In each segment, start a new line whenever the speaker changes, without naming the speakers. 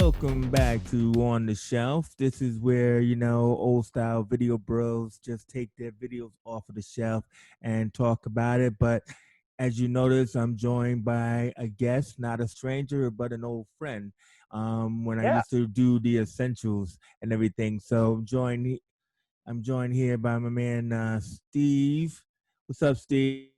Welcome back to On the Shelf. This is where, old style video bros just take their videos off of the shelf and talk about it. But as you notice, I'm joined by a guest, not a stranger, but an old friend. When I
Yeah.
used to do the essentials and everything. So I'm joined here by my man Steve. What's up, Steve?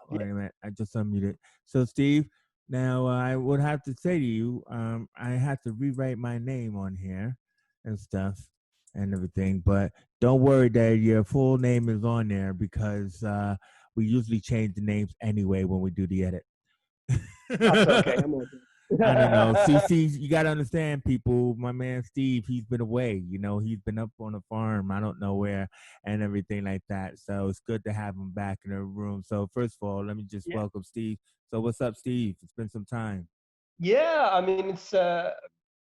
Wait a minute, I just unmuted. So, Steve, now I would have to say to you, I had to rewrite my name on here and stuff and everything, but don't worry that your full name is on there because we usually change the names anyway when we do the edit.
That's okay. I'm okay.
I don't know. See, you got to understand, people. My man Steve, he's been away. He's been up on a farm, I don't know where, and everything like that. So it's good to have him back in the room. So first of all, let me just
Yeah.
welcome Steve. So what's up, Steve? It's been some time.
Yeah, I mean, it's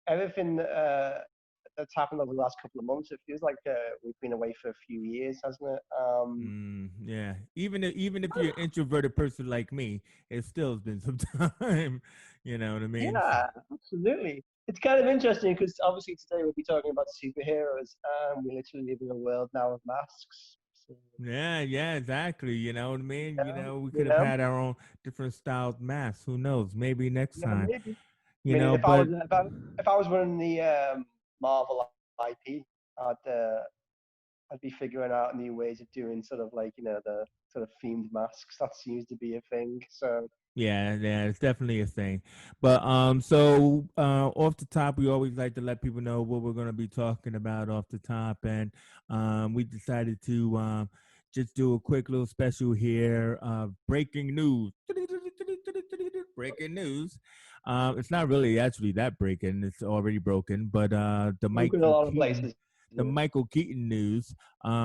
everything that's happened over the last couple of months. It feels like we've been away for a few years, hasn't it?
Yeah. Even if you're an introverted person like me, it still has been some time. You know what I mean?
Yeah, absolutely. It's kind of interesting because obviously today we'll be talking about superheroes. We literally live in a world now of masks. So,
Yeah, exactly. You know what I mean?
yeah,
We
you
could have
know,
had our own different styled masks. Who knows? Maybe next
yeah,
time.
maybe. I mean, if I
But
was if I was running the Marvel IP, I'd I'd be figuring out new ways of doing sort of like, the sort of themed masks. That seems to be a thing. So
yeah, it's definitely a thing. But so off the top, we always like to let people know what we're going to be talking about off the top, and we decided to just do a quick little special here. Breaking news. Breaking news. It's not really actually that breaking. It's already broken. But
broken a lot of places.
The
Yeah.
Michael Keaton news.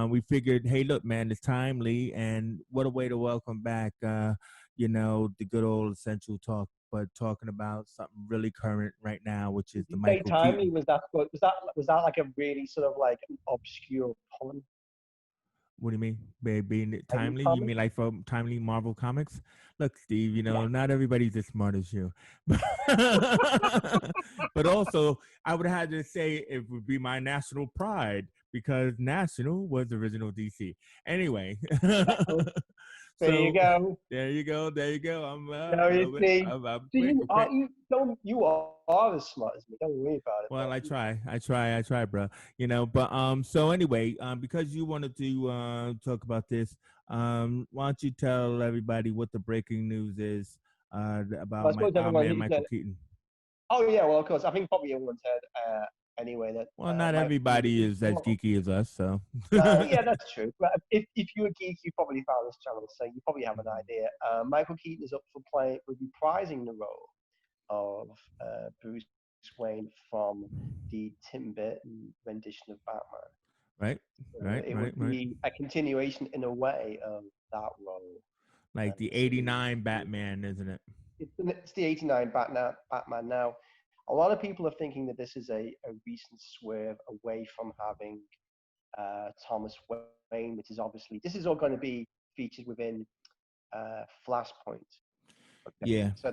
We figured, hey, look, man, it's timely, and what a way to welcome back. The good old essential talk, but talking about something really current right now, which is
Did
the
you say
Michael
timely?
Keaton.
Was that like a really sort of like an obscure pun?
What do you mean? Being
Timely
timely? You
comment?
mean like from timely Marvel comics? Look, Steve,
Yeah.
not everybody's as smart as you. But also, I would have to say it would be my national pride because National was original DC. Anyway,
Well, there you
so
go.
there you go. There you go. I'm
Now
a
you
little bit.
see.
I'm
So
quick.
you
I'm
are
quick.
you are as smart as me. Don't worry about it,
Well,
man.
I try, bro. But so anyway, because you wanted to talk about this, why don't you tell everybody what the breaking news is
Well,
about
I suppose
our
everyone
man
he's
Michael Keaton?
oh yeah, well of course. I think probably everyone's heard anyway that
Well, not
Michael Keaton
everybody
is
is as
well.
geeky as us, so.
Well, yeah, that's true. But if you're a geek, you probably found this channel, so you probably have an
Mhm.
idea. Michael Keaton is up for reprising the role of Bruce Wayne from the Tim Burton rendition of Batman.
Right,
So it would
right.
be a continuation in a way of that role.
Like the
So
'89 Batman, isn't it?
it's the '89 Batman now. A lot of people are thinking that this is a recent swerve away from having Thomas Wayne, which is obviously this is all going to be featured within Flashpoint. Okay,
Yeah.
so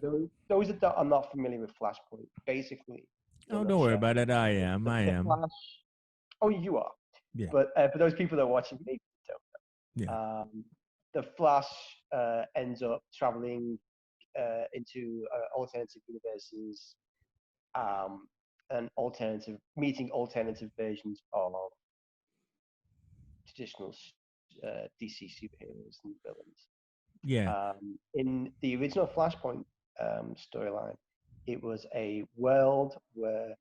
those that are not familiar with Flashpoint, basically, in a
Oh, don't worry
nutshell,
about it. I
the,
am.
the,
I
the
am.
Flash. Oh, you are,
Yeah.
but for those people that are watching, maybe you
Yeah.
don't. The Flash ends up traveling into alternative universes and meeting alternative versions of traditional DC superheroes and villains.
Yeah.
In the original Flashpoint storyline, it was a world where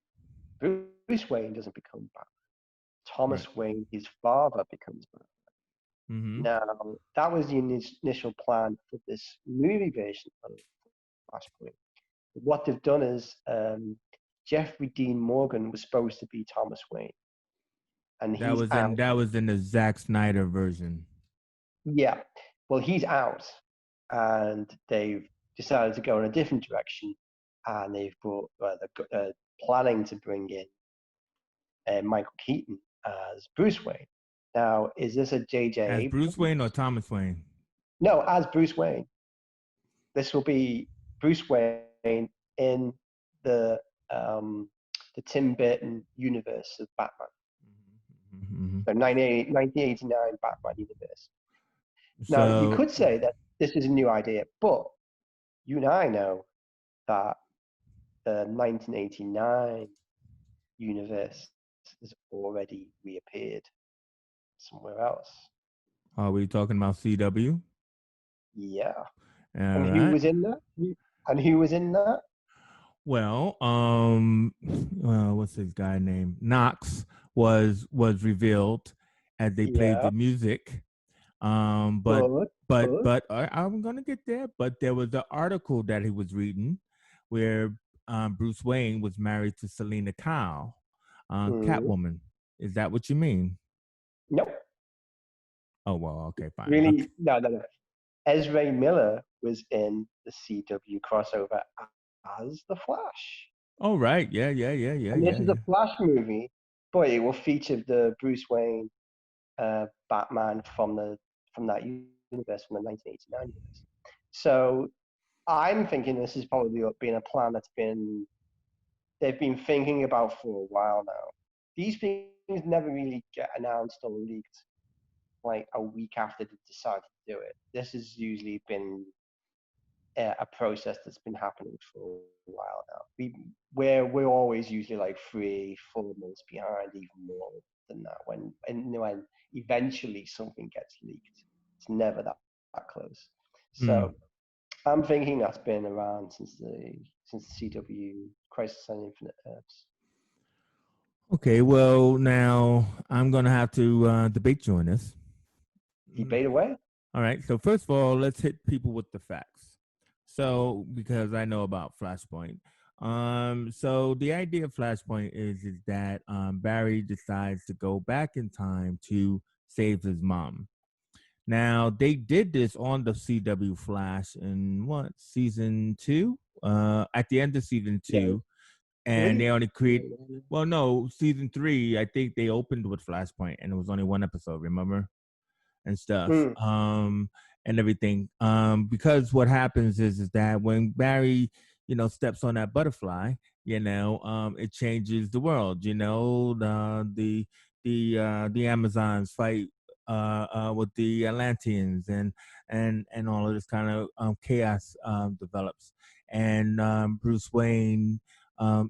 Bruce Wayne doesn't become Batman.
Right.
Thomas Wayne, his father, becomes Batman.
Mm-hmm.
Now, that was the initial plan for this movie version of Flashpoint. What they've done is Jeffrey Dean Morgan was supposed to be Thomas Wayne, and he's out.
That was in the Zack Snyder version.
Yeah, well, he's out, and they've decided to go in a different direction, and they're planning to bring in Michael Keaton as Bruce Wayne. Now, is this a J.J.
As Bruce Wayne or
Abrams?
Thomas Wayne?
No, as Bruce Wayne. This will be Bruce Wayne in the the Tim Burton universe of Batman.
Mm-hmm.
The 1989 Batman universe. Now, you
So,
could say that this is a new idea, but you and I know that the 1989 universe has already reappeared somewhere else.
are we talking about CW?
Yeah.
All
And who
right.
was in that? And who was in that?
Well, what's his guy name? Knox was revealed as they played
Yeah.
the music. Um, but
Good.
but
Good.
but I'm gonna get there. But there was an article that he was reading where Bruce Wayne was married to Selena Kyle,
Mm.
Catwoman. Is that what you mean?
Nope.
Oh well, okay, fine. Okay.
Really? No, no, no. Ezra Miller was in the CW crossover as the Flash.
All right. Yeah, yeah, yeah, yeah,
And this
yeah,
is a
yeah.
Flash movie, but it will feature the Bruce Wayne Batman from that universe, from the 1989 universe. So I'm thinking this is probably been a plan they've been thinking about for a while now. These things never really get announced or leaked like a week after they decide to do it. This has usually been a process that's been happening for a while now. We're always usually like 3-4 months behind, even more than that. When eventually something gets leaked, it's never that close. So
Mm.
I'm thinking that's been around since the CW Crisis on Infinite Earths.
Okay. Well, now I'm gonna have to debate you on this. Mm.
Debate away.
All right. So first of all, let's hit people with the facts. So because I know about Flashpoint. So the idea of Flashpoint is that Barry decides to go back in time to save his mom. Now they did this on the CW Flash in what season two? At the end of season
Yeah,
two, and they
three.
only
Yeah,
create. Well, no, season three. I think they opened with Flashpoint, and it was only one episode. Remember? And stuff
mm,
and everything because what happens is that when Barry steps on that butterfly, it changes the world. The Amazons fight with the Atlanteans, and all of this kind of chaos develops, and Bruce Wayne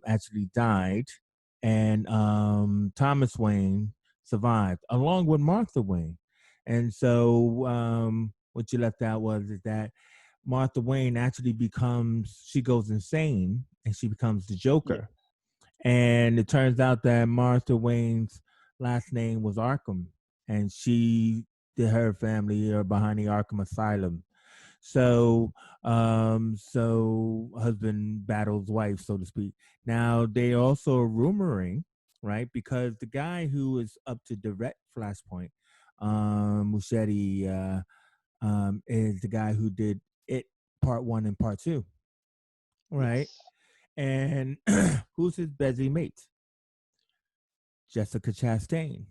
actually died, and Thomas Wayne survived along with Martha Wayne. And so what you left out was is that Martha Wayne actually she goes insane and she becomes the
yeah,
Joker. And it turns out that Martha Wayne's last name was Arkham, and her family are behind the Arkham Asylum. So husband battles wife, so to speak. Now they also are rumoring, right? Because the guy who is up to direct Flashpoint, Muschietti, is the guy who did it part one and part two, right?
yes.
And who's his busy mate? Jessica Chastain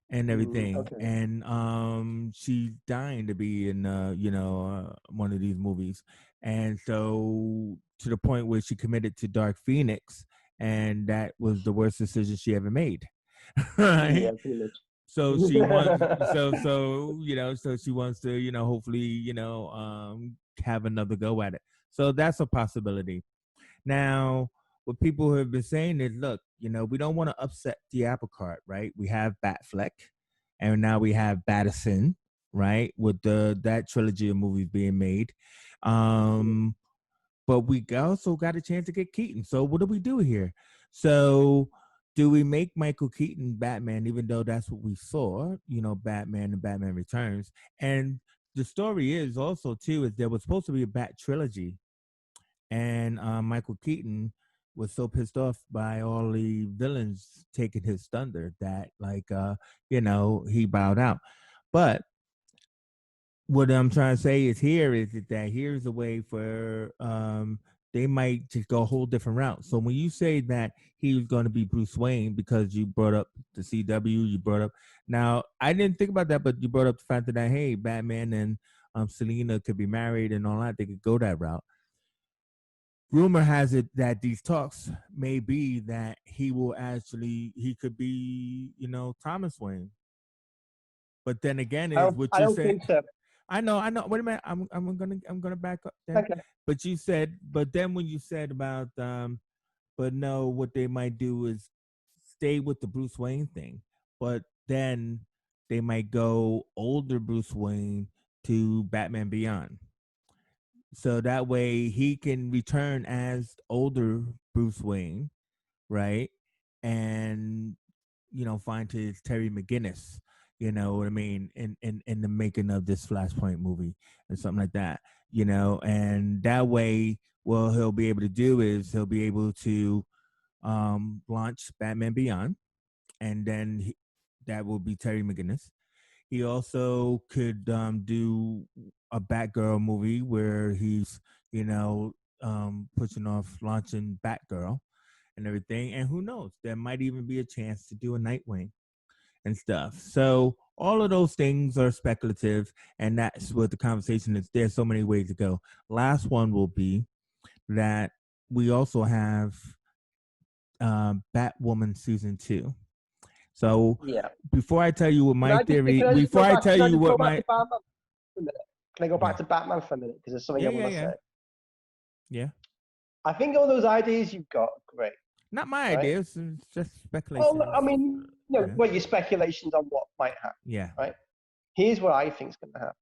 and everything,
Okay.
and she's dying to be in one of these movies, and so to the point where she committed to Dark Phoenix, and that was the worst decision she ever made.
Yeah,
Right.
pretty much.
So she wants so she wants to hopefully have another go at it. So that's a possibility. Now, what people have been saying is, look, we don't want to upset the apple cart, right? We have Batfleck, and now we have Battison, right? With that trilogy of movies being made. Um, but we also got a chance to get Keaton. So what do we do here? So do we make Michael Keaton Batman, even though that's what we saw, Batman and Batman Returns? And the story is also too is there was supposed to be a Bat trilogy, and Michael Keaton was so pissed off by all the villains taking his thunder that he bowed out. But what I'm trying to say is that here's a way for they might just go a whole different route. So when you say that he was going to be Bruce Wayne because you brought up the CW, you brought up now I didn't think about that, but you brought up the fact that hey, Batman and Selena could be married and all that, they could go that route. rumor has it that these talks may be that he could be, Thomas Wayne. But then again,
I
is
don't,
what
I
you
don't
said.
think so.
I know. Wait a minute. I'm gonna back up then.
Okay.
But you said, but then when you said about, but no, what they might do is stay with the Bruce Wayne thing, but then they might go older Bruce Wayne to Batman Beyond, so that way he can return as older Bruce Wayne, right? And find his Terry McGinnis, you know what I mean, in the making of this Flashpoint movie and something like that, and that way, what he'll be able to do is he'll be able to launch Batman Beyond, and then that will be Terry McGinnis. He also could do a Batgirl movie where he's, pushing off launching Batgirl and everything. And who knows, there might even be a chance to do a Nightwing and stuff. So all of those things are speculative, and that's what the conversation is. There's so many ways to go. Last one will be that we also have Batwoman season 2. So
Yeah.
before I tell you what my theory,
Can I just
before
go
I
back?
tell
Can I
you
just go
what
back
my
to Batman for a minute? Can I go
yeah
back to Batman for a minute? Because there's something
yeah
I
yeah
want to
yeah
say.
yeah
I think all those ideas you've got are great,
not my
right?
ideas, it's just
Well,
speculation.
I mean,
Yeah
well, your speculations on what might happen,
yeah
right? Here's what I think is going to happen.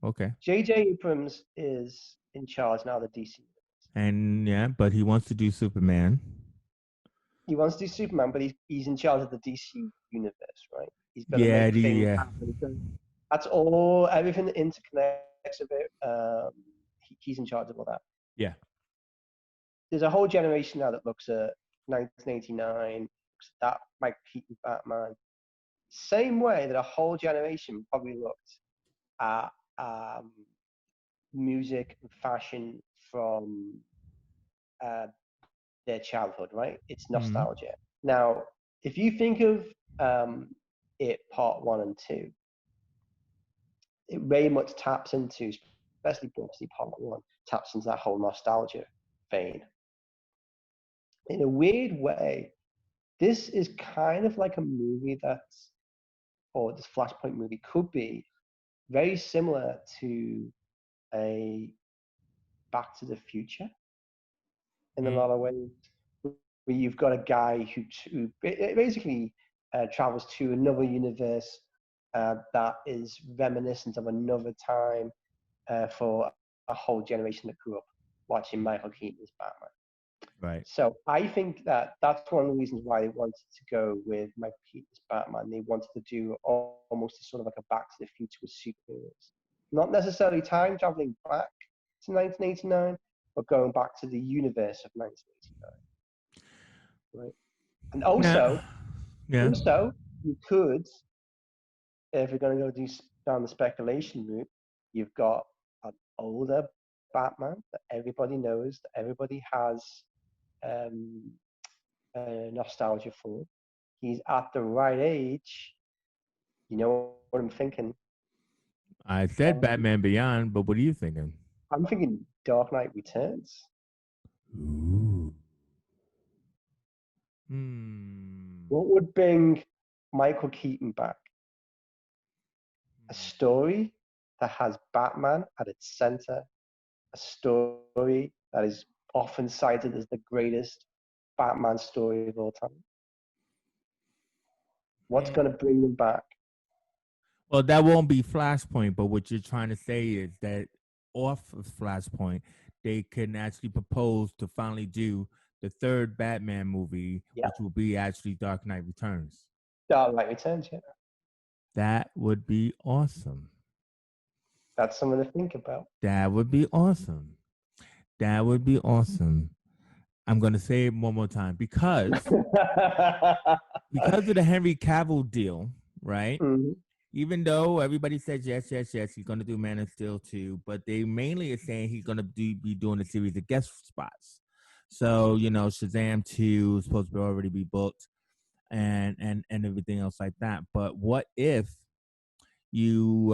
okay.
J.J. Abrams is in charge now of the DC.
And yeah, but he wants to do Superman.
He wants to do Superman, but he's in charge of the DC universe, right? He's got to
Yeah,
make things
yeah,
happen. So that's all, everything that interconnects with it. He's in charge of all that.
yeah.
There's a whole generation now that looks at 1989, looks at that Michael Keaton Batman. Same way that a whole generation probably looked at music and fashion from uh, their childhood, right? It's
Mm-hmm.
nostalgia. Now, if you think of it part 1 and 2, it very much taps into, especially part 1, taps into that whole nostalgia vein. In a weird way, this is kind of like a movie that's, or this Flashpoint movie could be very similar to a Back to the Future in a lot of ways, where you've got a guy who basically travels to another universe that is reminiscent of another time for a whole generation that grew up watching Michael Keaton's Batman.
Right.
So I think that that's one of the reasons why they wanted to go with Michael Keaton's Batman. They wanted to do almost a sort of like a Back to the Future with superheroes. Not necessarily time traveling back to 1989, but going back to the universe of 1989. Right? And
Yeah. Yeah.
also, you could, if you're going to go down the speculation route, you've got an older Batman that everybody knows, that everybody has um, nostalgia for. He's at the right age. You know what I'm thinking?
I said
Um,
Batman Beyond, but what are you thinking?
I'm thinking Dark Knight Returns.
Ooh. Hmm.
What would bring Michael Keaton back? A story that has Batman at its center, a story that is often cited as the greatest Batman story of all time. What's
Yeah.
going to bring them back?
Well, that won't be Flashpoint, but what you're trying to say is that off of Flashpoint, they can actually propose to finally do the third Batman movie,
Yeah,
which will be actually Dark Knight Returns.
Dark Knight Returns. Yeah,
That would be awesome.
that's something to think about.
That would be awesome. That would be awesome. I'm going to say it one more time because of the Henry Cavill deal, right?
Mhm.
Even though everybody says yes, yes, yes, he's going to do Man of Steel 2, but they mainly are saying he's going to be doing a series of guest spots. So, Shazam 2 is supposed to already be booked and everything else like that. But what if you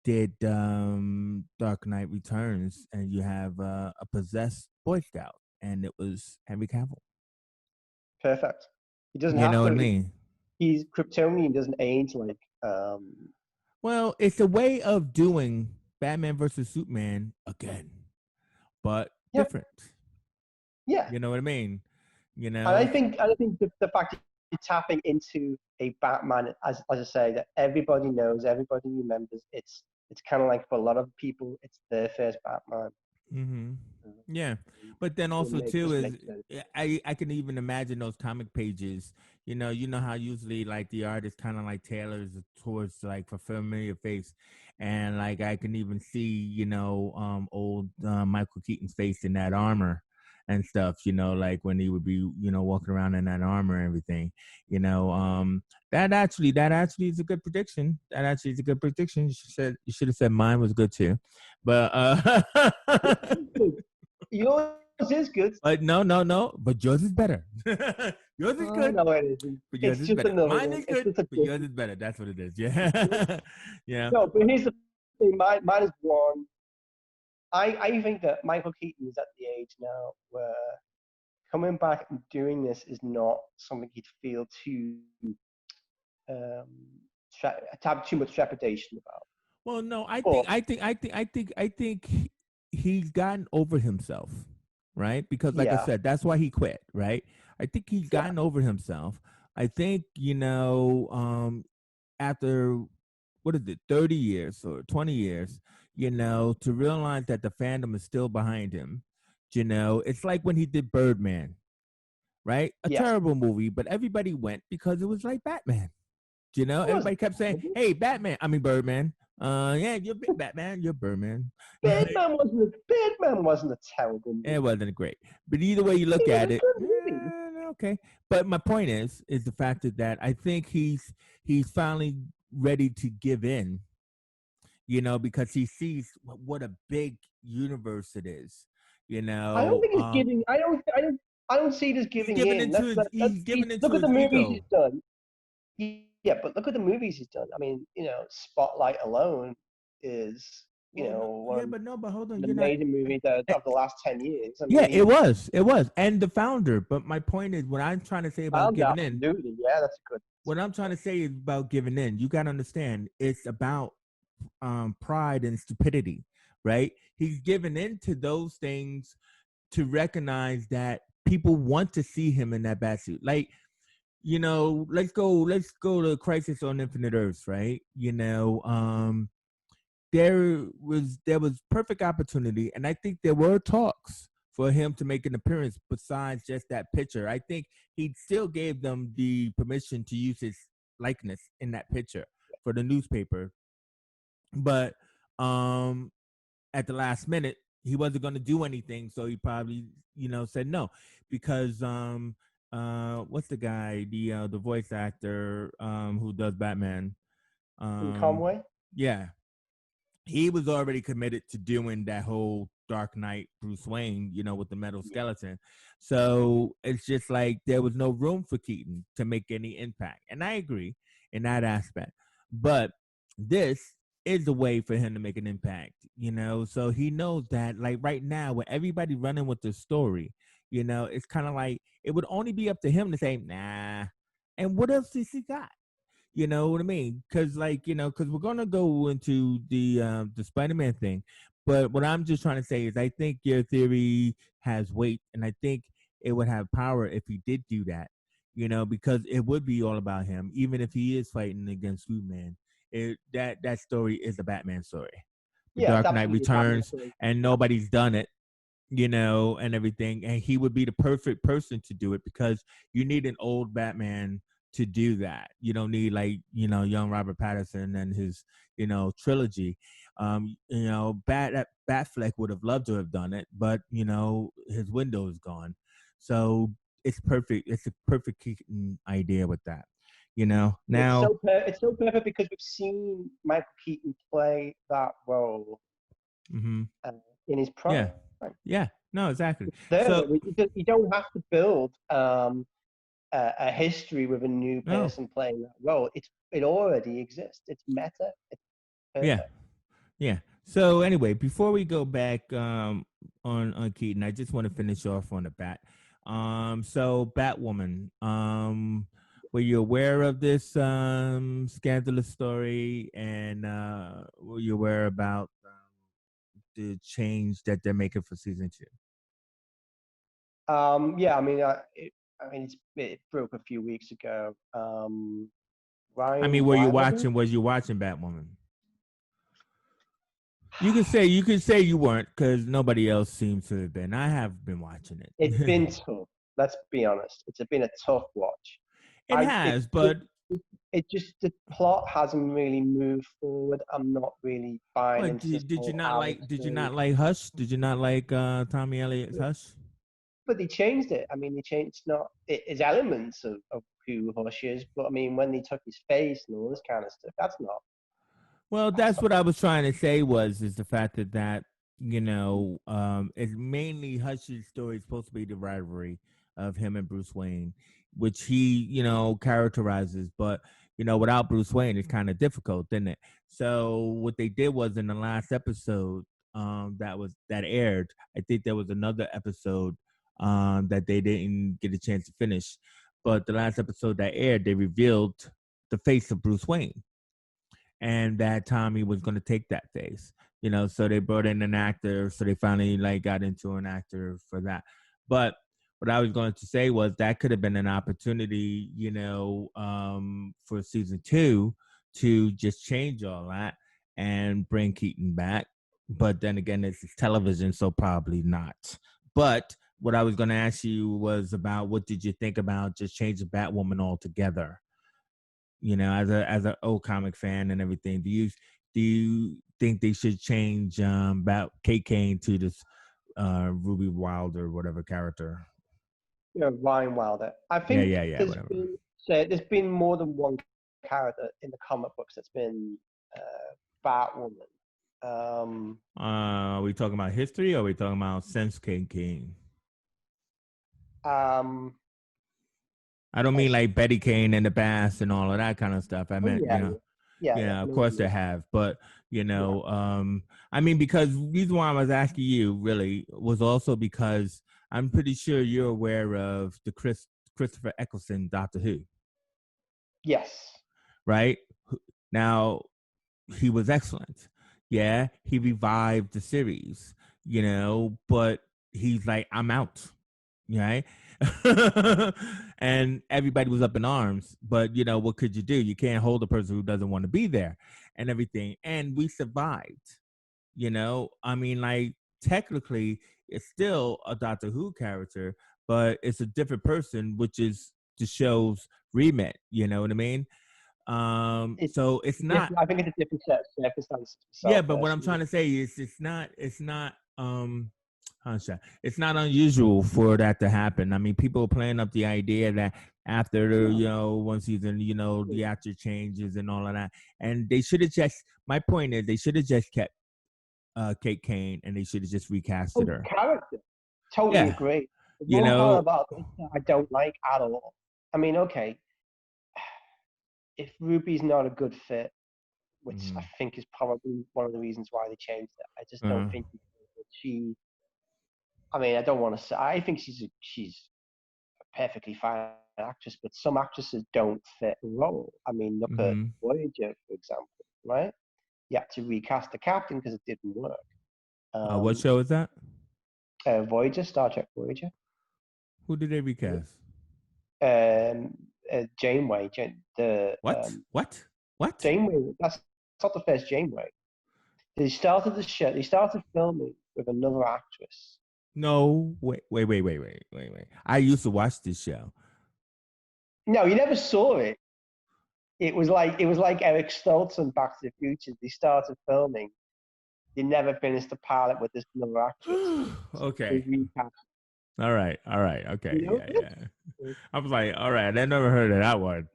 did Dark Knight Returns, and you have a possessed Boy Scout, and it was Henry Cavill.
Perfect. He doesn't
You
have
know what I
to.
mean?
He's Kryptonian. Doesn't age like.
Well, it's a way of doing Batman versus Superman again, but
Yeah.
different.
Yeah.
You know what I mean? You
And
know,
I think the fact you're tapping into a Batman, as I say, that everybody knows, everybody remembers. It's kind of like for a lot of people, it's their first Batman.
mm-hmm.
Uh,
Yeah, but then
it
also too
just
is
makes sense.
I can even imagine those comic pages. You know how usually like the artist kind of like tailors towards like for familiar face, and like I can even see old Michael Keaton's face in that armor and stuff. Like when he would be walking around in that armor and everything. That actually is a good prediction. That actually is a good prediction. You should have said mine was good too, but
Yours is good.
no, no, no. But yours is better. Yours is
Oh
good,
no, it isn't.
but yours
It's
is
just
better.
another
Mine
one.
is
It's
good,
just a
but yours
different.
is better. That's what it is. Yeah. Yeah.
No, but here's the thing. Mine is one. I think that Michael Keaton is at the age now where coming back and doing this is not something he'd feel too um have too much trepidation about.
Well, no,
But
I think he's gotten over himself, right? Because like I
yeah,
said, that's why he quit, right? I think he's
yeah,
gotten over himself. I think, after what is it, 30 years or 20 years, to realize that the fandom is still behind him. It's like when he did Birdman, right? A
yes.
terrible movie, but everybody went because it was like Batman.
It wasn't
Everybody kept saying,
terrible.
"Hey, Batman! I mean Birdman. Yeah, you're Batman. You're Birdman."
Batman wasn't a terrible
It
movie.
wasn't great, but either way you look
It was
at
a
it,
good movie.
okay. But my point is the fact that I think he's finally ready to give in, because he sees what a big universe it is. You
I don't
know,
think he's giving. I don't see it as
he's
giving
giving
in.
into his he's giving
Look
into
at the
his
movies he's
ego.
done. Yeah, but look at the movies he's done. I mean, Spotlight alone is,
Well, no,
one
yeah,
of
but no, but hold on,
the
you're not.
amazing movies
eh,
of the last 10 years. I
Yeah,
mean,
it was, and the founder. But my point is, what I'm trying to say about
found
giving in,
absolutely. Yeah, that's a
what I'm
good
trying
point.
to say is about giving in. You got to understand, it's about pride and stupidity, right? He's given into those things to recognize that people want to see him in that bat suit. Like, let's go to Crisis on Infinite Earths, right? There was perfect opportunity, and I think there were talks for him to make an appearance besides just that picture. I think he still gave them the permission to use his likeness in that picture for the newspaper, but um at the last minute he wasn't going to do anything, so he probably said no, because what's the guy, the voice actor who does Batman,
In
um
Conway,
yeah, he was already committed to doing that whole Dark Knight Bruce Wayne, with the metal
yeah,
skeleton. So it's just like there was no room for Keaton to make any impact. And I agree in that aspect. But this is a way for him to make an impact, So he knows that, like right now, with everybody running with the story, it's kind of like it would only be up to him to say, nah. And what else does he got? You know what I mean? Because because we're gonna go into the Spider-Man thing, but what I'm just trying to say is I think your theory has weight, and I think it would have power if he did do that. Because it would be all about him, even if he is fighting against Superman. That story is a Batman story. The
yeah, it's
Dark Knight
absolutely Batman
Returns,
story.
and
Yeah,
nobody's done it, and everything. And he would be the perfect person to do it because you need an old Batman to do that. You don't need like, young Robert Pattinson and his, trilogy. Batfleck would have loved to have done it, but his window is gone. So it's perfect. It's a perfect Keaton idea with that. Now.
it's so perfect because we've seen Michael Keaton play that role
Mm-hmm.
uh, in his prime.
Yeah. Yeah. No, exactly.
It's there.
So
You don't have to build a history with a new
no.
person playing that role. It already exists. It's meta. It's
Yeah.
perfect.
Yeah. So anyway, before we go back on Keaton, I just want to finish off on the bat. So Batwoman. Were you aware of this scandalous story, and were you aware about the change that they're making for season 2?
Yeah, I mean, it broke a few weeks ago.
I mean,
Ryan
were you
Wilder.
watching? Was you watching Batwoman? You can say you weren't because nobody else seems to have been. I have been watching
It's
it.
been tough. Let's be honest. It's been a tough watch.
It has, but
It just the plot hasn't really moved forward. I'm not really buying
what
into this
did you
whole
not
Alex
like? Did you
story.
not like Hush? Did you not like Tommy Elliott's Hush?
But they changed it. I mean, they changed not it is elements of who Hush is, but I mean, when they took his face and all this kind of stuff,
Well,
that's
that's
not.
what I was trying to say is the fact that it's mainly Hush's story is supposed to be the rivalry of him and Bruce Wayne, which he characterizes, but without Bruce Wayne, it's kind of difficult, isn't it? So what they did was in the last episode that aired, I think there was another episode that they didn't get a chance to finish, but the last episode that aired, they revealed the face of Bruce Wayne and that Tommy was going to take that face. So they brought in an actor. So they finally got into an actor for that. But what I was going to say was that could have been an opportunity, for season 2 to just change all that and bring Keaton back. But then again, this is television, so probably not. But what I was going to ask you was about what did you think about just changing Batwoman altogether? As a old comic fan and everything, do you think they should change about Kate Kane to this Ruby Wilder whatever character?
Ryan Wilder. I
Yeah,
think
yeah, yeah, whatever.
there's been more than one character in the comic books that's been Batwoman.
Are we talking about history or are we talking about since Kate Kane?
Um,
I don't mean
as
like Betty Kane in the past and all of that kind of stuff. I
oh
meant,
yeah, yeah.
yeah,
I
of
know what
course
you
they
mean.
have, but
Yeah.
I mean, because the reason why I was asking you really was also because I'm pretty sure you're aware of the Christopher Eccleston Doctor Who,
Yes.
right? Now he was excellent. Yeah, he revived the series, but he's like, I'm out, right? And everybody was up in arms, but what could you do? You can't hold a person who doesn't want to be there and everything. And we survived, I mean, like, technically it's still a Doctor Who character, but it's a different person, which is the show's remit, you know what I mean?
It's
So it's not.
different. I think it's a different set of circumstances
Yeah,
myself
but what I'm
personally.
trying to say is it's not how should it's not unusual for that to happen. I mean, people are playing up the idea that after the
No.
one season, the actor changes and all of that. And they should have just my point is they should have just kept Kate Kane and they should have just recasted
Oh,
her.
character. Totally
Yeah.
agree. The
You
one part
know,
about this that I don't like at all. I mean, okay, if Ruby's not a good fit, which I
mhm,
think is probably one of the reasons why they changed it, I just don't
uh,
think that she. I mean, I don't want to say. I think she's a perfectly fine actress, but some actresses don't fit the role. I mean, look at
mhm.
Voyager, for example, right? You had to recast the captain because it didn't work.
What
Um,
show is that?
Voyager, Star Trek Voyager.
Who did they recast?
Um, Janeway,
What? What? What?
Janeway. That's not the first Janeway. They started the show. They started filming with another actress.
No, wait. I used to watch this show.
No, you never saw it. It was like Eric Stoltz and Back to the Future. They started filming. They never finished the pilot with this another actress. So they
Okay.
recast.
All right.
You
Okay.
know
Yeah,
this?
yeah. I was like, all right, I never heard of that one.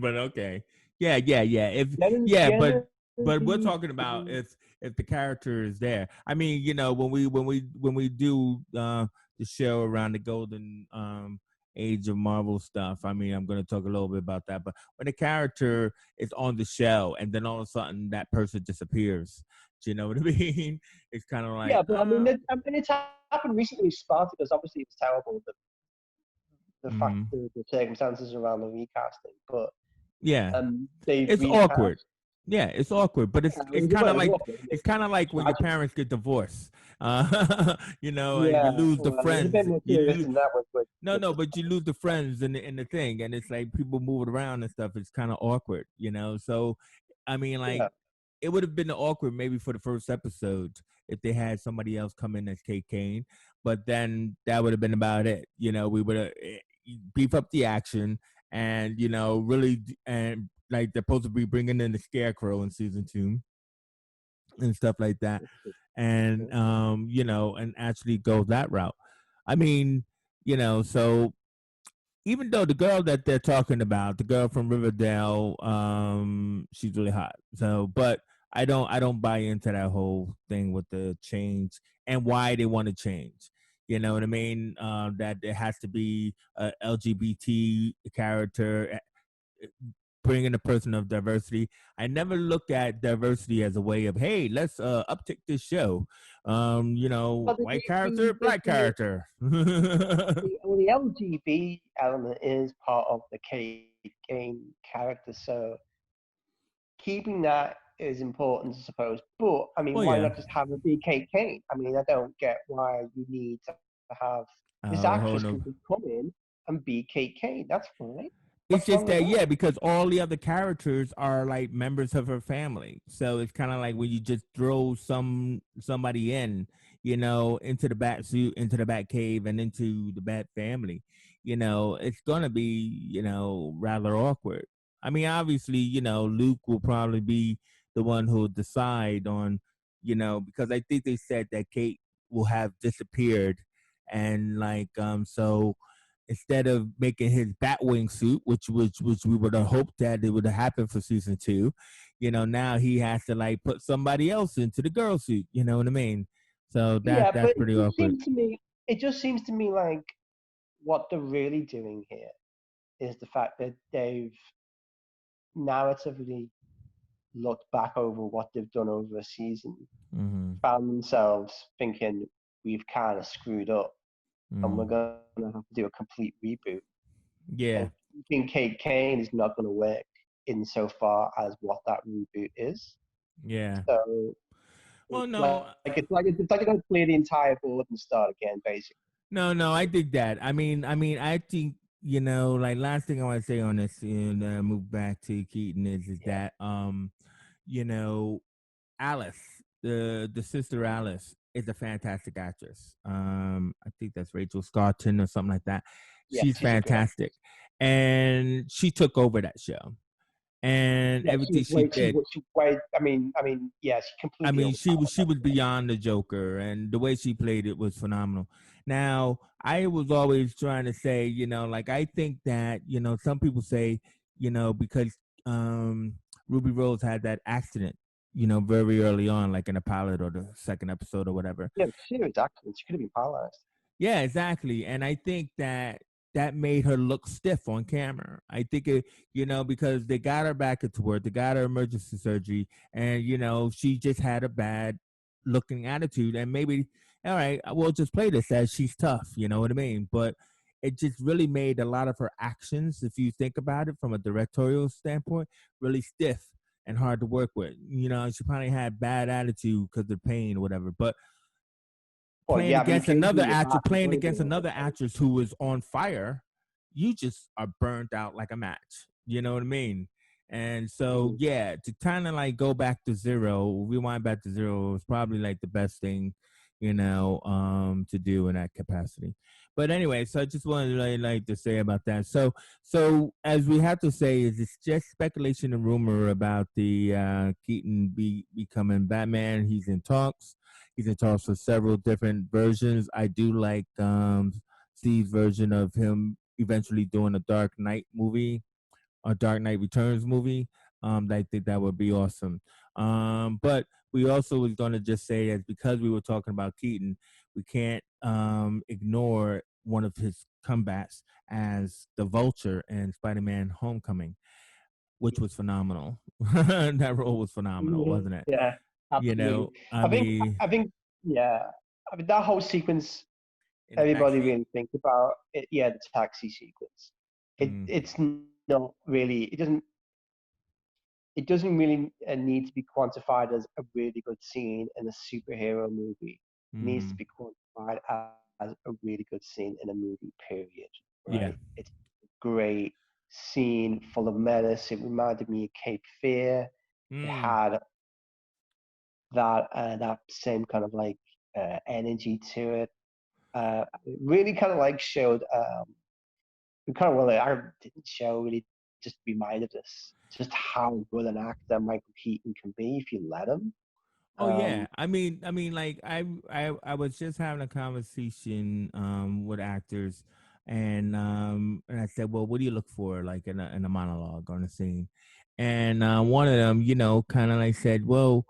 But okay. Yeah. If yeah, but we're
Genevieve.
talking about if the character is there. I mean, when we do the show around the golden age of Marvel stuff. I mean, I'm going to talk a little bit about that. But when a character is on the show and then all of a sudden that person disappears, do you know what I mean? It's kind of like,
Yeah, but it's happened recently with Spartacus. Obviously, it's terrible, the fact,
mhm.
the circumstances around the recasting, but
Yeah,
they've
it's awkward.
recast.
Yeah, it's awkward, but
Yeah,
it's kind
well,
of
it was
like
awful. It
it's
was
kind of like when your
tragic.
parents get divorced. You know, and you
Yeah,
lose the
well, there's a bit
friends.
more
You
to it
lose
than that
no,
with
no,
the
but you lose the friends in the thing, and it's like people moving around and stuff. It's kind of awkward, you know. So, I mean, like
yeah.
it would have been awkward maybe for the first episode if they had somebody else come in as Kate Kane, but then that would have been about it. You know, we would have beef up the action and really and like they're supposed to be bringing in the Scarecrow in season 2 and stuff like that, and and actually go that route. I mean, so even though the girl that they're talking about, the girl from Riverdale, she's really hot. So, but I don't buy into that whole thing with the change and why they want to change. You know what I mean? That there has to be a LGBT character, bringing a person of diversity. I never looked at diversity as a way of, hey, let's uptick this show.
Well,
White character, black character.
the LGBT element is part of the game character, so keeping that is important, I suppose. But I mean,
Well,
why
yeah.
not just have a BK Kane? I mean, I don't get why you need to have this
Oh
actress can
no.
just come in and be Kate Kane. That's fine.
It's
What's
just
wrong with
that,
that?
yeah, because all the other characters are like members of her family. So it's kind of like when you just throw somebody in, into the bat suit, into the bat cave, and into the bat family. It's gonna be, rather awkward. I mean, obviously, Luke will probably be the one who'll decide on, because I think they said that Kate will have disappeared, and like, so instead of making his Batwing suit, which we would have hoped that it would have happened for season 2, now he has to like put somebody else into the girl suit. You know what I mean? So
Yeah,
that's
but it
pretty
just
awkward.
seems to me, like what they're really doing here is the fact that they've narratively looked back over what they've done over a season,
Mm-hmm.
found themselves thinking we've kind of screwed up and we're
Mm.
going to have to do a complete reboot.
Yeah,
And keeping Kate Kane is not going to work insofar as what that reboot is.
yeah.
So
Well,
it's
no,
like they're going to clear the entire board and start again, basically.
no. I think that. I think like last thing I want to say on this, and move back to Keaton is
Yeah,
that you know Alice, the sister Alice, is a fantastic actress. I think that's Rachel Scarton or something like that.
yeah,
She's
she's a great
fantastic, and she took over that show, and
Yeah, she
everything
was
she
way,
did.
she way. Yeah, she
I
completely
mean,
overpowered
she
that
was
role.
beyond the Joker, and the way she played it was phenomenal. Now, I was always trying to say, like I think that some people say, because um, Ruby Rose had that accident, very early on, like in the pilot or the second episode or whatever.
Yeah, serious accident. She could have been paralyzed.
Yeah, exactly. And I think that that made her look stiff on camera. I think it, because they got her back into work, they got her emergency surgery, and she just had a bad looking attitude. And maybe, all right, we'll just play this as she's tough. You know what I mean? But it just really made a lot of her actions, if you think about it from a directorial standpoint, really stiff and hard to work with. She probably had bad attitude because of pain or whatever. But
Well, yeah, but you change your back. You've
playing
only
against
been over
another actress who is on fire, you just are burnt out like a match. You know what I mean? And so,
Mm.
yeah, to kind of like go back to zero, rewind back to zero was probably like the best thing, to do in that capacity. But anyway, so I just wanted to like to say about that. So as we have to say, is it's just speculation and rumor about the Keaton becoming Batman. He's in talks. He's in talks for several different versions. I do like Steve's version of him eventually doing a Dark Knight movie, a Dark Knight Returns movie. I think that would be awesome. But we also was going to just say that because we were talking about Keaton, we can't ignore one of his comebacks as the Vulture in Spider-Man: Homecoming, which was phenomenal. That role was phenomenal, wasn't it?
Yeah,
You
absolutely.
know, I
I think
mean,
I think yeah. I mean that whole sequence
in the
everybody
backseat.
really think about it. Yeah, the taxi sequence.
Mm,
It's not really. It doesn't really need to be quantified as a really good scene in a superhero movie. It needs to
mm,
be quantified as a really good scene in a movie. Period.
yeah.
Right? It's a great scene full of menace. It reminded me of Cape Fear. It
Mm.
had that same kind of like energy to it. It really kind of like showed kind of well, I didn't show really just reminded us just how good an actor Michael Keaton can be if you let him.
Oh yeah.
Um,
Like I was just having a conversation with actors, and I said, well, what do you look for like in a monologue or in a scene? And one of them, kind of like said, well,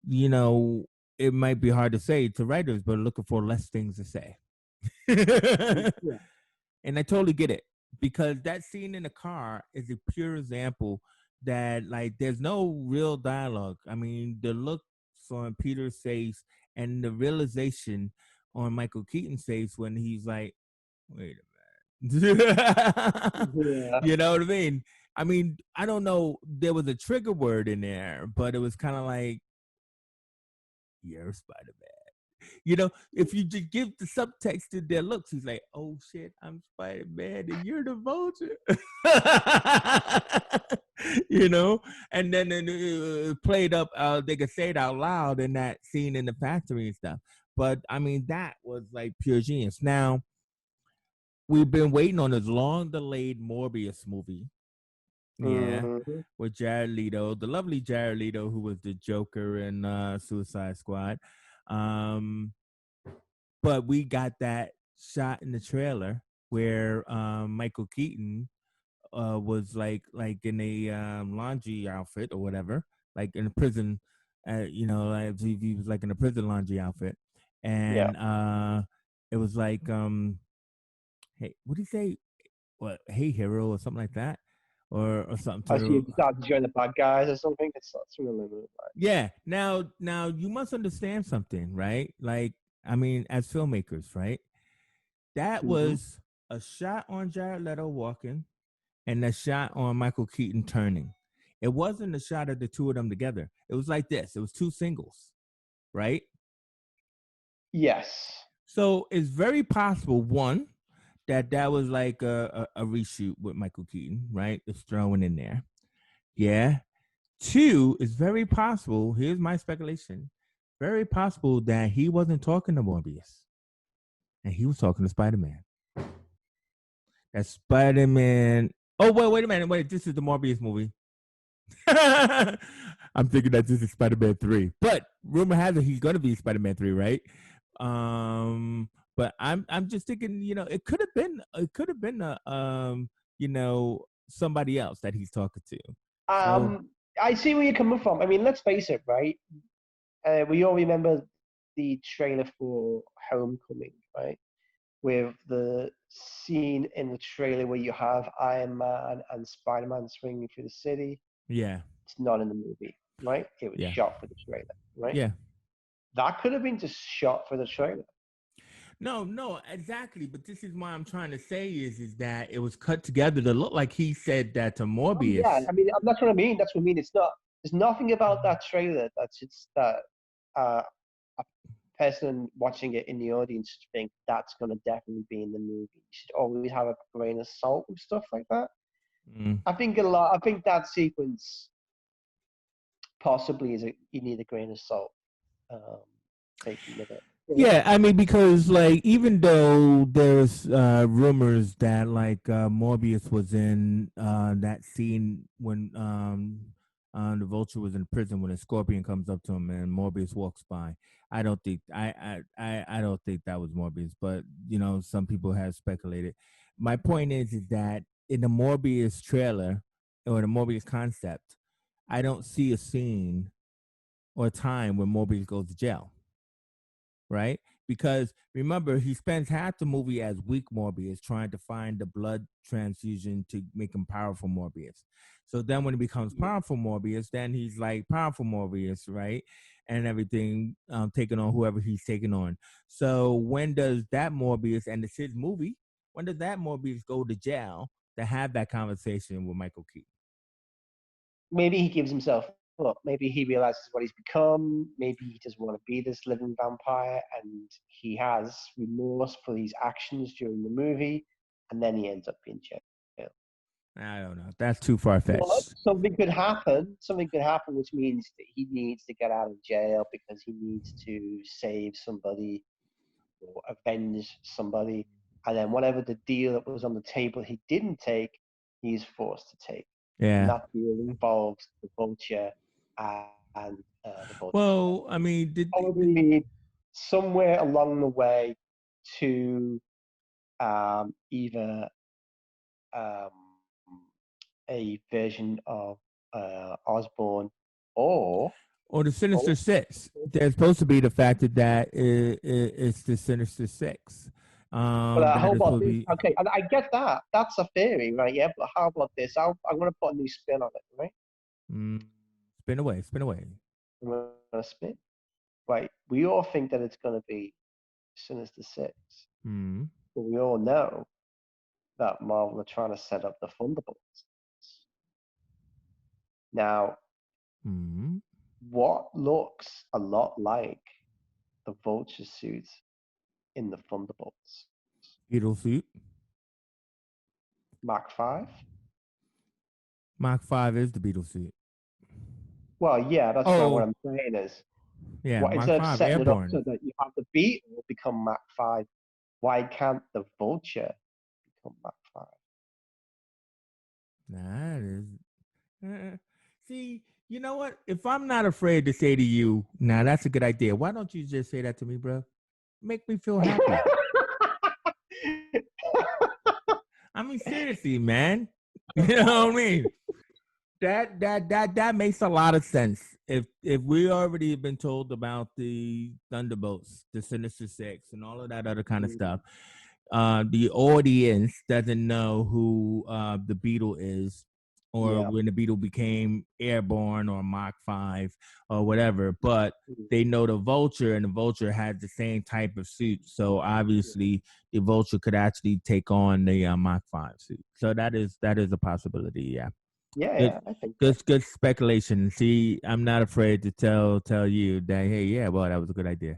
you know, it might be hard to say to writers, but looking for less things to say.
yeah.
And I totally get it because that scene in the car is a pure example that like there's no real dialogue. I mean, the looks on Peter's face and the realization on Michael Keaton's face when he's like, wait a minute.
Yeah.
You know what I mean? I mean, I don't know. There was a trigger word in there, but it was kind of like, you're Spider Man. If you just give the subtext to their looks, he's like, "Oh shit, I'm Spider Man, and you're the Vulture." you know, and then played up. They could say it out loud in that scene in the factory and stuff. But I mean, that was like pure genius. Now we've been waiting on this long delayed Morbius movie. Yeah,
Hmm.
with Jared Leto, the lovely Jared Leto, who was the Joker in Suicide Squad. Um, but we got that shot in the trailer where Michael Keaton was like in a laundry outfit or whatever, like in a prison. Like he was like in a prison laundry outfit,
Yeah.
and it was like, hey, what did he say? What, hey hero, or something like that, or something
I see you
to.
decided to join the bad guys or something. It's not something along those lines.
Yeah. Now you must understand something, right? Like, I mean, as filmmakers, right? That
Hmm.
was a shot on Jared Leto walking and a shot on Michael Keaton turning. It wasn't a shot of the two of them together. It was like this. It was two singles, right?
Yes.
So it's very possible, one, that was like a reshoot with Michael Keaton, right? It's thrown in there. Yeah. Two, it's very possible, here's my speculation, very possible that he wasn't talking to Morbius and he was talking to Spider-Man. That Spider-Man. Oh, wait a minute. Wait, this is the Morbius movie. I'm thinking that this is Spider-Man 3. But rumor has it he's gonna be Spider-Man 3, right? But I'm just thinking, it could have been somebody else that he's talking to. So
I see where you're coming from. I mean, let's face it, right? We all remember the trailer for Homecoming, right? With the scene in the trailer where you have Iron Man and Spider Man swinging through the city.
yeah,
It's not in the movie, right? It was
yeah,
shot for the trailer, right?
yeah.
That could have been just shot for the trailer.
No, exactly. But this is why I'm trying to say is that it was cut together to look like he said that to
Oh yeah,
Morbius.
I mean that's what I mean. That's what I mean. It's not. There's nothing about that trailer that's just that uh, a person watching it in the audience should think that's going to definitely be in the movie. You should always have a grain of salt with stuff like that.
Mm.
I think a lot. I think that sequence possibly you need a grain of salt um, taken with it. You know?
Yeah, I mean, because like even though there's rumors that like Morbius was in that scene when the Vulture was in prison when a scorpion comes up to him and Morbius walks by. I don't think I don't think that was Morbius, but some people have speculated. My point is that in the Morbius trailer or the Morbius concept, I don't see a scene or time when Morbius goes to jail, right? because remember he spends half the movie as weak Morbius trying to find the blood transfusion to make him powerful Morbius. So then when he becomes
Yeah.
powerful Morbius, then he's like powerful Morbius, right? And everything, taking on whoever he's taking on. So when does that Morbius, and it's his movie, when does that Morbius go to jail to have that conversation with Michael Keaton?
Maybe he gives himself up. Maybe he realizes what he's become. Maybe he doesn't want to be this living vampire, and he has remorse for his actions during the movie, and then he ends up in jail.
I don't know. That's too far
But
fetched.
something could happen. Something could happen, which means that he needs to get out of jail because he needs to save somebody or avenge somebody. And then whatever the deal that was on the table he didn't take, he's forced to take. And
Yeah.
that deal involves the vulture and the vulture's
Well, I
family.
mean,
Probably lead somewhere along the way to either um, a version of Osborn or
or the Sinister
oh,
Six. There's supposed to be the fact that it's the Sinister Six.
but
That
how
is
about
supposed to
this?
be.
Okay, and I get that. That's a theory, right? Yeah, but how about this? I'm going to put a new spin on it, right?
Mm, spin away, spin away.
I'm going to spin. Right. We all think that it's going to be Sinister Six,
Mm,
but we all know that Marvel are trying to set up the Thunderbolts. Now,
mm.
what looks a lot like the Vulture suit in the Thunderbolts?
Beetle suit.
Mark 5?
Mach 5 is the Beetle suit.
Well, yeah, that's what
Oh,
I'm saying is,
yeah,
what
Mach
instead of
5
setting it up
airborne.
so that you have the Beetle become Mark 5, why can't the Vulture become Mark 5?
That is. See, you know what? If I'm not afraid to say to you, now that's a good idea. Why don't you just say that to me, bro? Make me feel happy. I mean, seriously, man. You know what I mean? That makes a lot of sense. If we already have been told about the Thunderbolts, the Sinister Six, and all of that other kind of stuff, the audience doesn't know who the Beetle is, or
Yeah.
when the Beetle became airborne or Mach 5 or whatever, but they know the Vulture, and the Vulture has the same type of suit. So obviously, the Vulture could actually take on the Mach 5 suit. So that is a possibility. Yeah.
Yeah,
Good,
yeah, I think so.
good speculation. See, I'm not afraid to tell you that. Hey, yeah, well, that was a good idea,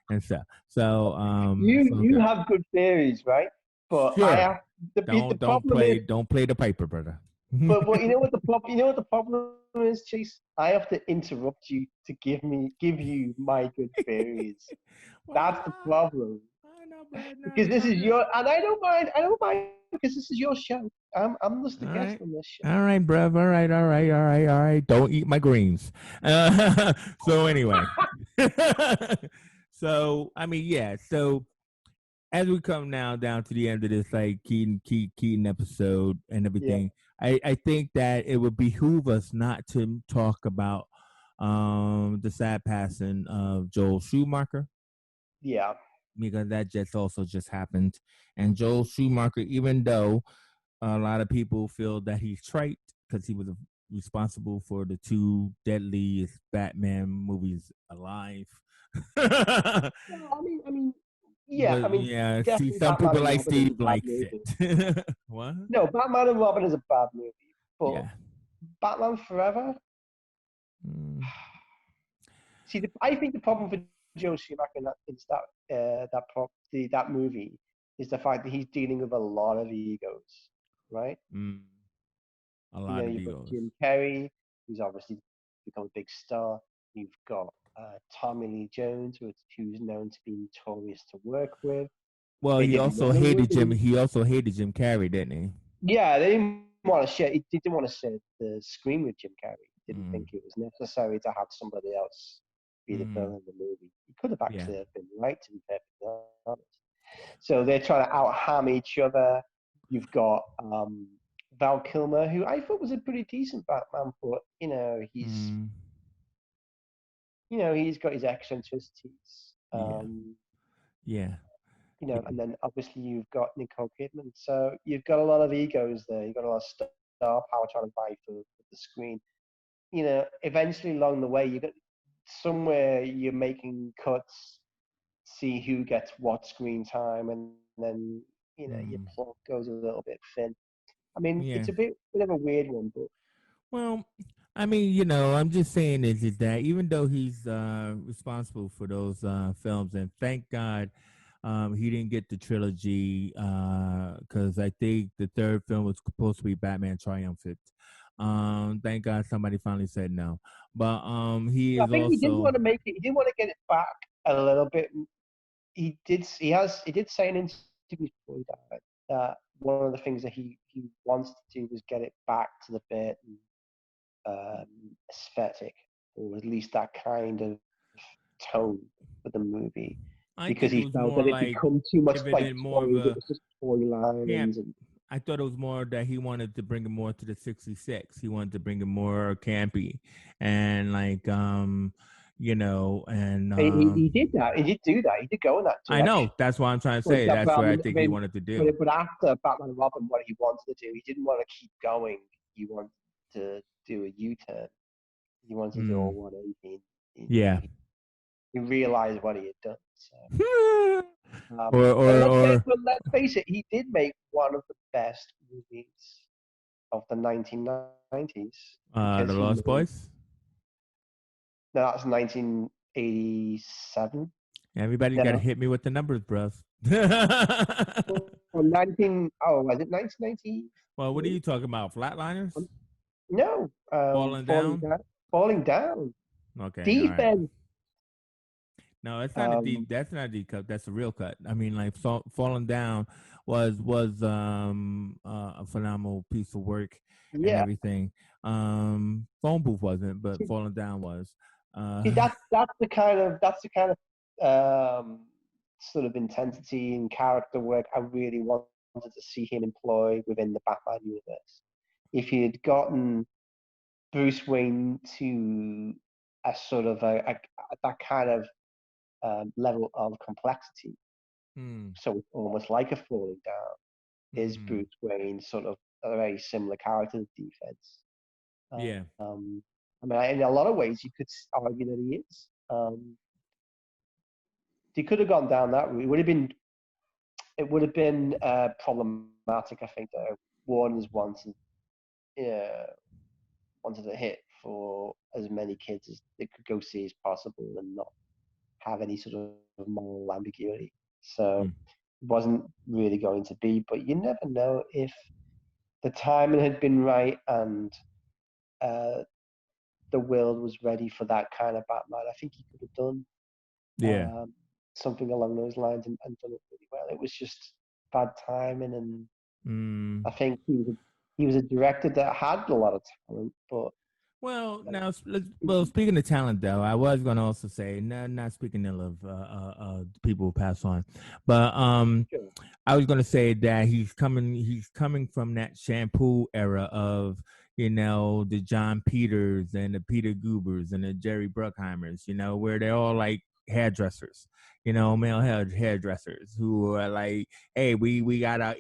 and stuff. So, so
You
good.
have good theories, right? But I
Sure.
have the
Don't
problem is,
play the piper, brother.
but you know what the problem, is, Chase. I have to interrupt you to give you my good theories.
Well,
That's the problem
I know, bro. No,
because
it's
this
all
is
good.
your, and I don't mind because this is your show. I'm just a
All
guest
right.
on this show.
All right, bruv. All right, all right, all right, all right. Don't eat my greens. So anyway, so I mean, yeah. So as we come now down to the end of this like Keaton episode and
Yeah,
everything, I think that it would behoove us not to talk about the sad passing of Joel Schumacher,
yeah,
because that just also just happened. And Joel Schumacher, even though a lot of people feel that he's trite because he was responsible for the two deadliest Batman movies alive.
no, I mean, yeah, I
But
mean,
yeah, see,
definitely
some
Batman
people
and
like
Robin is a
Steve
bad
likes
movie.
it. What?
No, Batman and Robin is a bad movie, but
Yeah.
Batman Forever.
Mm,
See, I think the problem for Joe Schumacher is that that movie is the fact that he's dealing with a lot of egos, right?
mm, a
You
lot
know,
of
you've got
egos.
Jim Carrey, who's obviously become a big star. You've got Tommy Lee Jones, who's known to be notorious to work with.
Well,
They
he
didn't
also
want to
hated
work with
Jim.
him.
He also hated Jim Carrey, didn't he?
Yeah, they didn't want to share. He didn't want to share the screen with Jim Carrey. He didn't
Mm,
think it was necessary to have somebody else be the
mm,
villain in the movie. He could have
yeah.
actually have been right, to be perfectly honest. So they're trying to out ham each other. You've got Val Kilmer, who I thought was a pretty decent Batman, but
Mm,
he's got his eccentricities.
yeah. Yeah.
And then obviously you've got Nicole Kidman. So you've got a lot of egos there. You've got a lot of star power trying to vie for the screen. Eventually along the way, you got somewhere you're making cuts, see who gets what screen time, and then your
Mm.
plot goes a little bit thin. I mean, it's
Yeah.
a bit of a weird one, but
Well, I mean, I'm just saying is that even though he's responsible for those films, and thank God he didn't get the trilogy because I think the third film was supposed to be Batman Triumphant. Thank God somebody finally said no. But he
I
is
think he didn't
also
want to make it. He didn't want to get it back a little bit. He did. He did say in interviews before he died that one of the things that he wants to do was get it back to the Burton aesthetic, or at least that kind of tone for the movie,
I
because
think it
he
was
felt
more
that it
like
become too much
if it
like
been more of
toys. It
a
was just toy
yeah.
lines and
I thought it was more that he wanted to bring it more to the 66. He wanted to bring it more campy and like and
he did that. He did do that. He did go in that
I
direction.
know that's what I'm trying to
But
say.
that,
That's
but,
what I
I
think he
mean,
wanted to
but,
do.
but after Batman and Robin, what he wanted to do, he didn't want to keep going. He wanted to do a U-turn. He wanted to do a
Mm,
180.
yeah.
He realized what he had done. So,
or or or
but let's face it, he did make one of the best movies of the 1990s because
the
he
Lost
made.
Boys.
No, that's 1987.
Everybody got to
No,
hit me with the numbers, bros.
or 19. Oh, was it 1990?
Well, what are you talking about? Flatliners?
No,
Falling down?
falling down.
Okay, all right.
Defense.
No, it's not a deep.
Um,
That's not a deep cut. That's a real cut. I mean, like falling down was a phenomenal piece of work and
yeah.
everything. Phone booth wasn't, but
See,
falling down was.
see, that's the kind of sort of intensity and character work I really wanted to see him employ within the Batman universe. If he had gotten Bruce Wayne to a sort of that kind of level of complexity,
hmm,
so it's almost like a falling down, is
hmm,
Bruce Wayne sort of a very similar character to Defense.
yeah,
I mean, in a lot of ways, you could argue that he is. He could have gone down that route. It would have been problematic. I think that Warner's wanted a hit for as many kids as they could go see as possible and not have any sort of moral ambiguity. So
hmm,
it wasn't really going to be. But you never know if the timing had been right and uh, the world was ready for that kind of Batman. I think he could have done
yeah.
something along those lines and done it really well. It was just bad timing, and I
Mm.
think he was a director that had a lot of talent, but
Well,
uh,
now, well, speaking of talent, though, I was going to also say, not speaking ill of people who pass on, but
sure.
I was going to say that he's coming from that shampoo era of the John Peters and the Peter Goobers and the Jerry Bruckheimers, where they're all like hairdressers, male hairdressers who are like, hey, we got our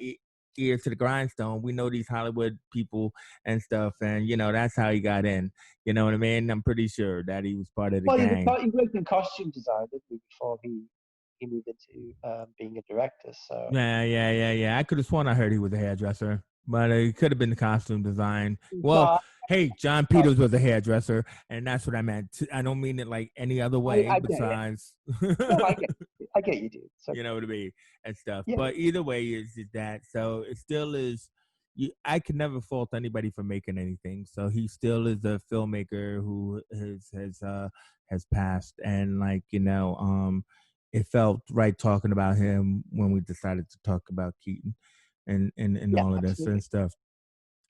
ears to the grindstone. We know these Hollywood people and stuff, and that's how he got in. You know what I mean? I'm pretty sure that he was part of the
Well,
gang.
he worked in costume design, didn't he, before he moved into being a director. So
Yeah. I could have sworn I heard he was a hairdresser, but it could have been the costume design.
no,
Well, hey, John
I,
Peters was a hairdresser, and that's what I meant. I don't mean it like any other way
I get it.
besides,
No, I get you, dude. So
you know what I mean, and stuff.
yeah,
But either way, is that so? It still is. I can never fault anybody for making anything. So he still is a filmmaker who has passed, and like it felt right talking about him when we decided to talk about Keaton and
yeah,
all of this and
absolutely.
stuff.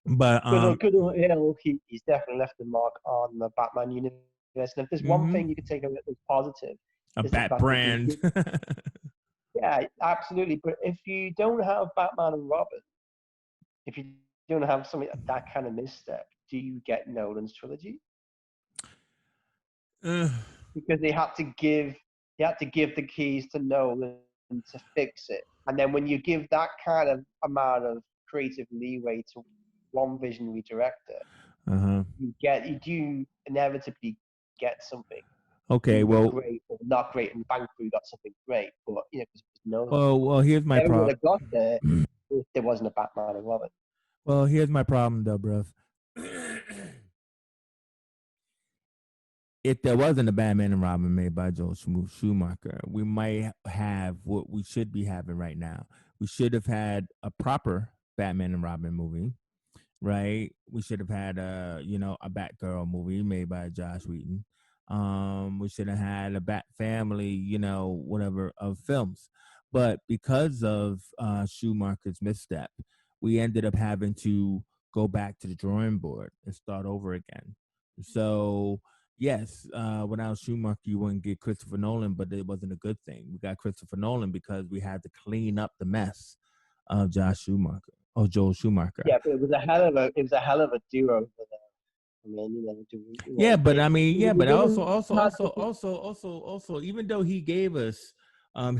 But
Good or ill, he's definitely left a mark on the Batman universe. And if there's one
mhm,
thing you could take away as positive,
a
is the
bat
fact that he
brand.
did. Yeah, absolutely. But if you don't have Batman and Robin, if you don't have something that kind of misstep, do you get Nolan's trilogy?
Ugh,
Because they had to give the keys to Nolan to fix it. And then when you give that kind of amount of creative leeway to one visionary director,
Uh-huh.
you do inevitably get something
Okay,
either
well,
great or not great, and thankfully got something great. But because no,
here's my
never would
problem.
have got there if there wasn't a Batman and Robin.
Well, here's my problem, though, bruv. If there wasn't a Batman and Robin made by Joel Schumacher, we might have what we should be having right now. We should have had a proper Batman and Robin movie, right? We should have had a Batgirl movie made by Josh Whedon. We should have had a Bat Family, whatever of films. But because of Schumacher's misstep, we ended up having to go back to the drawing board and start over again. So yes, without Schumacher, you wouldn't get Christopher Nolan, but it wasn't a good thing. We got Christopher Nolan because we had to clean up the mess of Joel Schumacher.
Yeah, but it was a hell of a duo for them. I mean,
Yeah, but I mean,
it
but
didn't have to be-
also, even though he gave us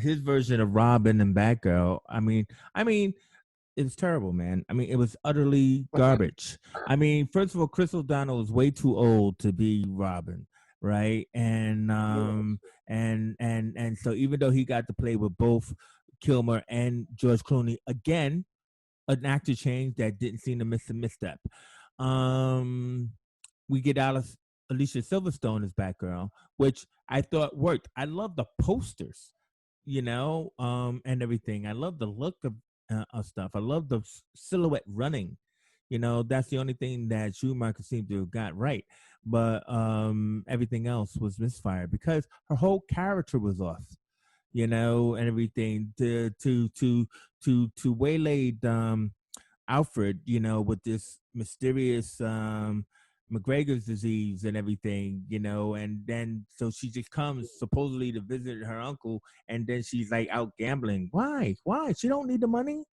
his version of Robin and Batgirl, I mean, it was terrible, man. I mean, it was utterly garbage. I mean, first of all, Chris O'Donnell was way too old to be Robin, right? And so even though he got to play with both Kilmer and George Clooney again, an actor change that didn't seem to miss a misstep. We get Alicia Silverstone as Batgirl, which I thought worked. I love the posters, and everything. I love the look of stuff. I love the silhouette running. That's the only thing that Schumacher seemed to have got right. But everything else was misfired because her whole character was off. And everything to waylaid Alfred, with this mysterious McGregor's disease and everything, and then so she just comes supposedly to visit her uncle, and then she's like out gambling. Why? She don't need the money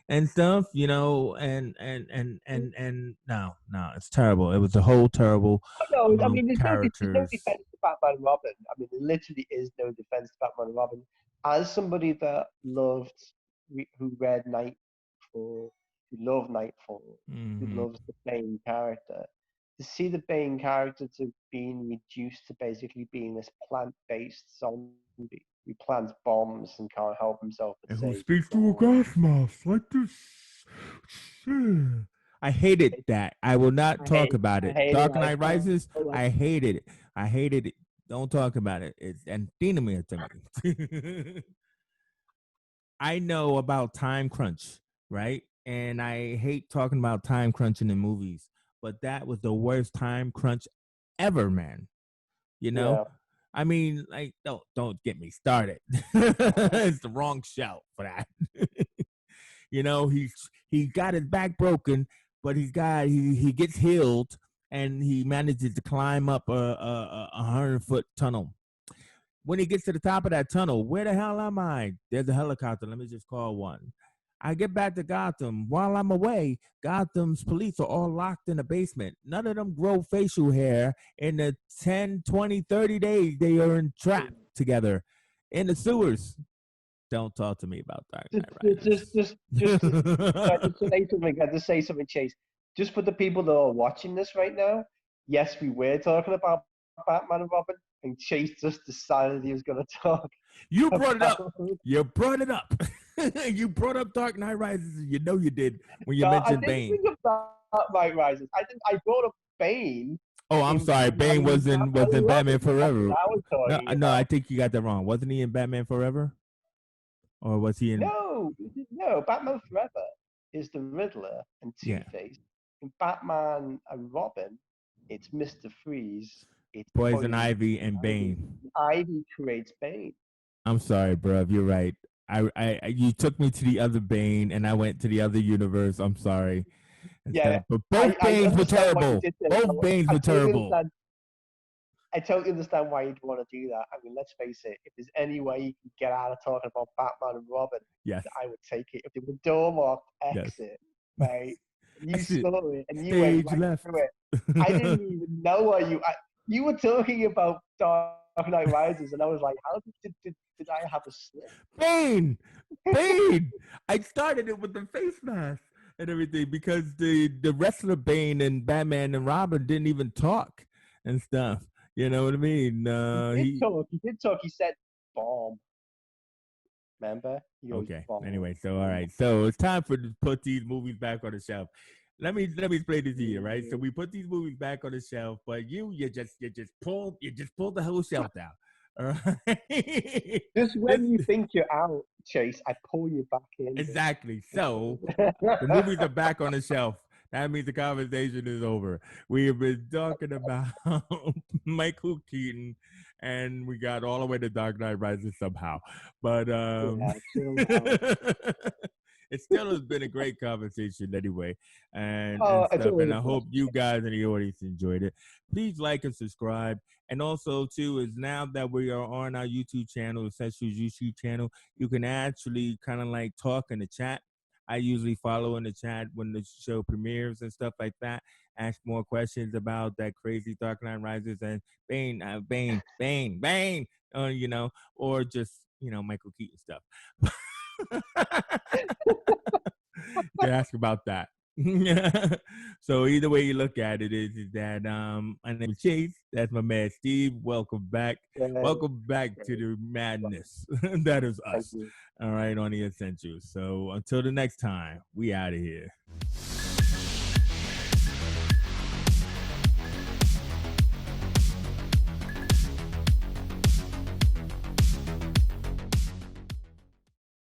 and stuff, and no, it's terrible. It was a whole terrible
No, I mean, there's no
characters.
defense to Batman and Robin. I mean, there literally is no defense to Batman and Robin. As somebody that who read Nightfall, who loved Nightfall, who
Mm-hmm.
loves the Bane character, to see the Bane character to being reduced to basically being this plant-based zombie who plants bombs and can't help himself but
And who
say
speaks
good
through a
lord.
gas mask like this? I hated that. I will not talk about
I
it.
hate it.
Dark Knight Rises.
Like,
I hated it. I hated it. Don't talk about it. It's anthema to me. I know about time crunch, right? And I hate talking about time crunching in movies, but that was the worst time crunch ever, man. You know,
yeah.
I mean, like, don't get me started. It's the wrong shout for that. He got his back broken, but he gets healed, and he manages to climb up a 100-foot tunnel. When he gets to the top of that tunnel, where the hell am I? There's a helicopter. Let me just call one. I get back to Gotham. While I'm away, Gotham's police are all locked in the basement. None of them grow facial hair in the 10, 20, 30 days they are trapped together in the sewers. Don't talk to me about Dark Knight
Just to
Rises.
say something, I just say something, Chase. Just for the people that are watching this right now, yes, we were talking about Batman and Robin, and Chase just decided he was going to talk
You brought it up.
about.
You brought it up. You brought up Dark Knight Rises. You know you did when you
No, I
mentioned
didn't
Bane.
bring up Dark Knight Rises. I brought up Bane
Oh, I'm
in
sorry. Bane was in
Batman and
Batman
Robin. That's
Forever.
what I was
No,
talking
no, I
about.
think you got that wrong. Wasn't he in Batman Forever, or was he in?
No, Batman Forever is the Riddler and
Yeah,
Two-Face. In Batman and Robin, it's Mr. Freeze, it's
Poison
Poison
Ivy and
Ivy.
Bane.
Ivy creates Bane.
I'm sorry, bruv. You're right. You took me to the other Bane, and I went to the other universe. I'm sorry. And
Yeah,
stuff. But both
I
Banes were
understand what you
terrible.
did there.
Both Banes
I
were
totally
terrible.
understand. I totally understand why you'd want to do that. I mean, let's face it. If there's any way you can get out of talking about Batman and Robin,
Yes.
I would take it. If there was a door marked
Yes.
exit, right? You
Exit.
saw it and you
Stage
went right
left.
through it. I didn't even know why you were talking about Dark Dark Knight Rises, and I was like, how did I have a slip?
Bane, Bane. I started it with the face mask and everything because the wrestler Bane and Batman and Robin didn't even talk and stuff. You know what I mean?
He did talk. He said bomb. Remember? He goes
Okay.
bomb.
Anyway, so all right. So it's time for to put these movies back on the shelf. Let me explain this to you, right? So we put these movies back on the shelf, but you just pulled the whole shelf down. All right.
Just when you think you're out, Chase, I pull you back in.
Exactly. So the movies are back on the shelf. That means the conversation is over. We have been talking about Michael Keaton, and we got all the way to Dark Knight Rises somehow. But
Yeah, chill out.
it still has been a great conversation anyway, and
It's
stuff.
always
And
a
I hope
pleasure.
you guys in the audience enjoyed it. Please like and subscribe. And also, too, is now that we are on our YouTube channel, Essentials YouTube channel, you can actually kind of like talk in the chat. I usually follow in the chat when the show premieres and stuff like that. Ask more questions about that crazy Dark Knight Rises and Bane, you know, or just, Michael Keaton stuff. You can ask about that. So either way you look at it is that my name is Chase. That's my man Steve. Welcome back. Welcome back to the madness. That is
Thank
us.
you.
All right, on the Essentials. So until the next time, we out of here.